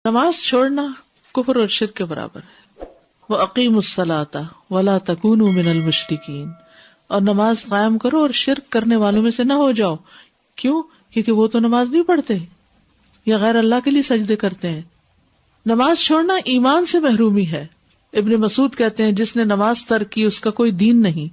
نماز چھوڑنا کفر اور شرک کے برابر ہے. وَأَقِیمُوا الصَّلَاةَ وَلَا تَكُونُوا مِنَ الْمُشْرِكِينَ، اور نماز قائم کرو اور شرک کرنے والوں میں سے نہ ہو جاؤ. کیوں؟ کیونکہ وہ تو نماز نہیں پڑھتے یا غیر اللہ کے لیے سجدے کرتے ہیں. نماز چھوڑنا ایمان سے محرومی ہے. ابن مسعود کہتے ہیں جس نے نماز ترک کی اس کا کوئی دین نہیں.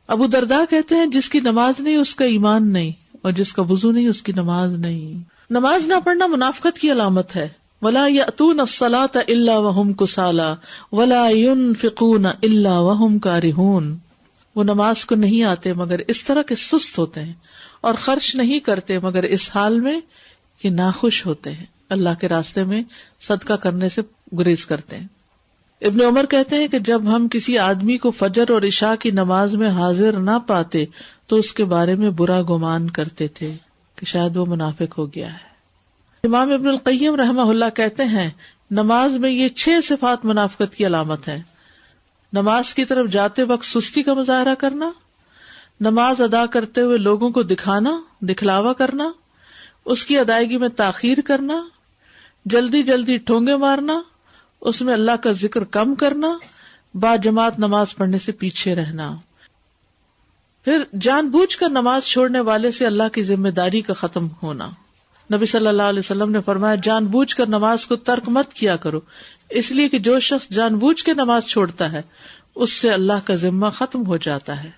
ابو درداء کہتے ہیں جس کی نماز نہیں اس کا ایمان نہیں، اور جس کا وضو نہیں اس کی نماز نہیں. نماز نہ پڑھنا منافقت کی علامت ہے. وَلَا يَأْتُونَ الصَّلَاةَ إِلَّا وَهُمْ كُسَالَىٰ وَلَا يُنْفِقُونَ إِلَّا وَهُمْ كَارِهُونَ. وہ نماز کو نہیں آتے مگر اس طرح کے سست ہوتے ہیں، اور خرچ نہیں کرتے مگر اس حال میں کہ ناخوش ہوتے ہیں، اللہ کے راستے میں صدقہ کرنے سے گریز کرتے ہیں. ابن عمر کہتے ہیں کہ جب ہم کسی آدمی کو فجر اور عشاء کی نماز میں حاضر نہ پاتے تو اس کے بارے میں برا گمان کرتے تھے کہ شاید وہ منافق ہو گیا ہے. امام ابن القیم رحمہ اللہ کہتے ہیں نماز میں یہ 6 صفات منافقت کی علامت ہیں. نماز کی طرف جاتے وقت سستی کا مظاہرہ کرنا، نماز ادا کرتے ہوئے لوگوں کو دکھلاوا کرنا، اس کی ادائیگی میں تاخیر کرنا، جلدی جلدی ٹھونگے مارنا، اس میں اللہ کا ذکر کم کرنا، با جماعت نماز پڑھنے سے پیچھے رہنا. پھر جان بوجھ کر نماز چھوڑنے والے سے اللہ کی ذمہ داری کا ختم ہونا. نبی صلی اللہ علیہ وسلم نے فرمایا جان بوجھ کر نماز کو ترک مت کیا کرو، اس لیے کہ جو شخص جان بوجھ کے نماز چھوڑتا ہے اس سے اللہ کا ذمہ ختم ہو جاتا ہے.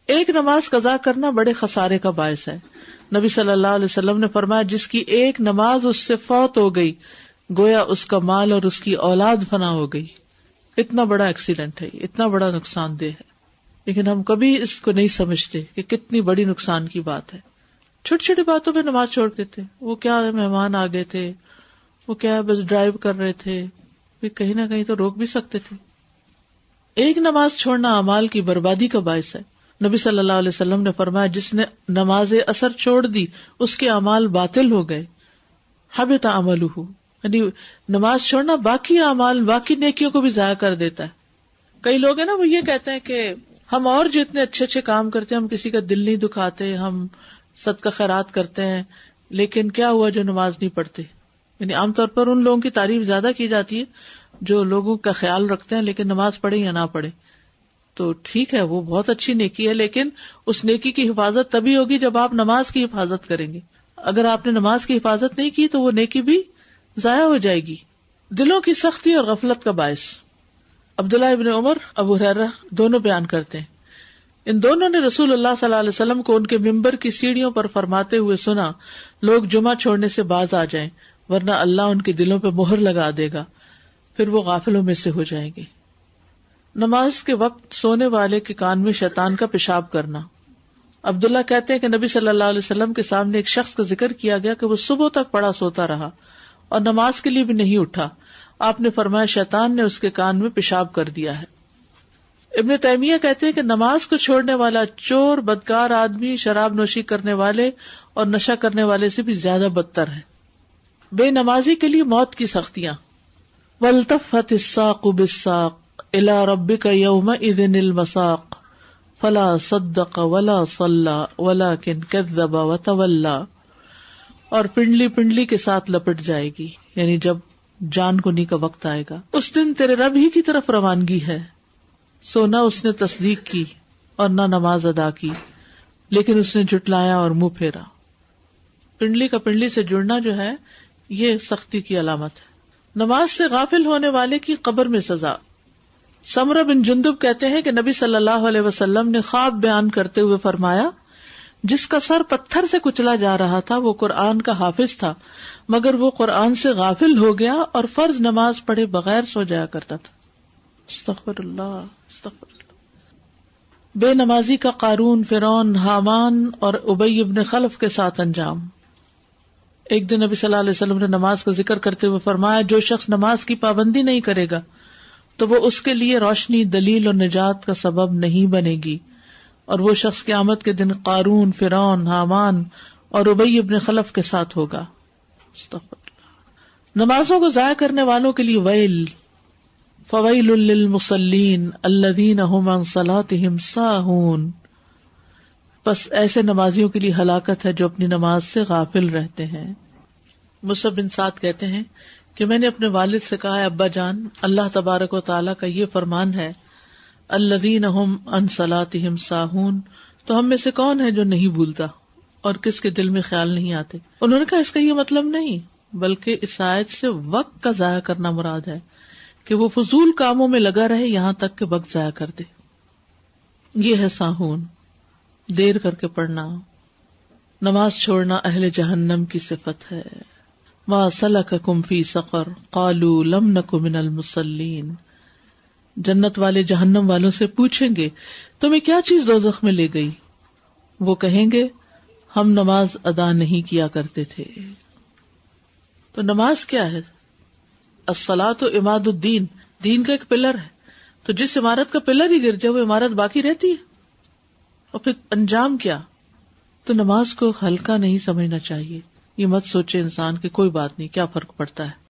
ایک نماز قضا کرنا بڑے خسارے کا باعث ہے. نبی صلی اللہ علیہ وسلم نے فرمایا جس کی ایک نماز اس سے فوت ہو گئی گویا اس کا مال اور اس کی اولاد فنا ہو گئی. اتنا بڑا ایکسیڈنٹ ہے، اتنا بڑا نقصان دہ ہے، لیکن ہم کبھی اس کو نہیں سمجھتے کہ کتنی بڑی نقصان کی بات ہے. چھوٹی چھوٹی باتوں پہ نماز چھوڑ دیتے. وہ کیا ہے مہمان آ گئے تھے، وہ کیا ہے بس ڈرائیو کر رہے تھے، کہیں نہ کہیں تو روک بھی سکتے تھے. ایک نماز چھوڑنا اعمال کی بربادی کا باعث ہے. نبی صلی اللہ علیہ وسلم نے فرمایا جس نے نماز اثر چھوڑ دی اس کے اعمال باطل ہو گئے. حبط عملہ، یعنی نماز چھوڑنا باقی اعمال باقی نیکیوں کو بھی ضائع کر دیتا ہے. کئی لوگ ہیں نا وہ یہ کہتے ہیں کہ ہم اور جو اتنے اچھے اچھے کام کرتے ہیں، ہم کسی کا دل نہیں دکھاتے، ہم صدقہ خیرات کرتے ہیں، لیکن کیا ہوا جو نماز نہیں پڑھتے. یعنی عام طور پر ان لوگوں کی تعریف زیادہ کی جاتی ہے جو لوگوں کا خیال رکھتے ہیں لیکن نماز پڑھے یا نہ پڑھے. تو ٹھیک ہے وہ بہت اچھی نیکی ہے، لیکن اس نیکی کی حفاظت تبھی ہوگی جب آپ نماز کی حفاظت کریں گے. اگر آپ نے نماز کی حفاظت نہیں کی تو وہ نیکی بھی ضائع ہو جائے گی. دلوں کی سختی اور غفلت کا باعث. عبداللہ ابن عمر، ابو ہریرہ دونوں بیان کرتے ہیں ان دونوں نے رسول اللہ صلی اللہ علیہ وسلم کو ان کے ممبر کی سیڑھیوں پر فرماتے ہوئے سنا لوگ جمعہ چھوڑنے سے باز آ جائیں ورنہ اللہ ان کے دلوں پہ مہر لگا دے گا، پھر وہ غافلوں میں سے ہو جائیں گے. نماز کے وقت سونے والے کے کان میں شیطان کا پیشاب کرنا. عبداللہ کہتے ہیں کہ نبی صلی اللہ علیہ وسلم کے سامنے ایک شخص کا ذکر کیا گیا کہ وہ صبح تک پڑا سوتا رہا اور نماز کے لیے بھی نہیں اٹھا. آپ نے فرمایا شیطان نے اس کے کان میں پیشاب کر دیا ہے. ابن تیمیہ کہتے ہیں کہ نماز کو چھوڑنے والا چور، بدکار آدمی، شراب نوشی کرنے والے اور نشہ کرنے والے سے بھی زیادہ بدتر ہے. بے نمازی کے لیے موت کی سختیاں. وَالْتَفَّتِ السَّاقُ بِالسَّاقِ إِلَىٰ رَبِّكَ يَوْمَئِذٍ الْمَسَاقُ فَلَا صَدَّقَ وَلَا صَلَّىٰ وَلَٰكِنْ كَذَّبَ وَتَوَلَّىٰ. اور پنڈلی پنڈلی کے ساتھ لپٹ جائے گی، یعنی جب جان کنی کا وقت آئے گا. اس دن تیرے رب ہی کی طرف روانگی ہے. سو نہ اس نے تصدیق کی اور نہ نماز ادا کی، لیکن اس نے جھٹلایا اور منہ پھیرا. پنڈلی کا پنڈلی سے جڑنا جو ہے یہ سختی کی علامت ہے. نماز سے غافل ہونے والے کی قبر میں سزا. سمرہ بن جندب کہتے ہیں کہ نبی صلی اللہ علیہ وسلم نے خواب بیان کرتے ہوئے فرمایا جس کا سر پتھر سے کچلا جا رہا تھا وہ قرآن کا حافظ تھا، مگر وہ قرآن سے غافل ہو گیا اور فرض نماز پڑھے بغیر سو جایا کرتا تھا. استغفر اللہ استغفر اللہ. بے نمازی کا قارون، فرعون، حامان اور ابی ابن خلف کے ساتھ انجام. ایک دن نبی صلی اللہ علیہ وسلم نے نماز کا ذکر کرتے ہوئے فرمایا جو شخص نماز کی پابندی نہیں کرے گا تو وہ اس کے لیے روشنی، دلیل اور نجات کا سبب نہیں بنے گی، اور وہ شخص قیامت کے دن قارون، فرعون، حامان اور ابی ابن خلف کے ساتھ ہوگا. نمازوں کو ضائع کرنے والوں کے لیے ویل. فویل للمصلین الذین هم عن صلاتهم ساہون. بس ایسے نمازیوں کے لیے ہلاکت ہے جو اپنی نماز سے غافل رہتے ہیں. مصعب بن سعد کہتے ہیں کہ میں نے اپنے والد سے کہا، ابا جان، اللہ تبارک و تعالیٰ کا یہ فرمان ہے، الذین ھم عن صلاتہم ساہون، تو ہم میں سے کون ہے جو نہیں بھولتا اور کس کے دل میں خیال نہیں آتے؟ انہوں نے کہا اس کا یہ مطلب نہیں، بلکہ اس آیت سے وقت کا ضائع کرنا مراد ہے، کہ وہ فضول کاموں میں لگا رہے یہاں تک کہ وقت ضائع کر دے. یہ ہے ساہون، دیر کر کے پڑھنا. نماز چھوڑنا اہل جہنم کی صفت ہے. ما سلککم فی سقر قالوا لم نک من المصلین. جنت والے جہنم والوں سے پوچھیں گے تمہیں کیا چیز دوزخ میں لے گئی؟ وہ کہیں گے ہم نماز ادا نہیں کیا کرتے تھے. تو نماز کیا ہے؟ الصلاۃ عماد الدین، دین کا ایک پلر ہے. تو جس عمارت کا پلر ہی گر جائے وہ عمارت باقی رہتی ہے؟ اور پھر انجام کیا؟ تو نماز کو ہلکا نہیں سمجھنا چاہیے. یہ مت سوچے انسان کہ کوئی بات نہیں، کیا فرق پڑتا ہے.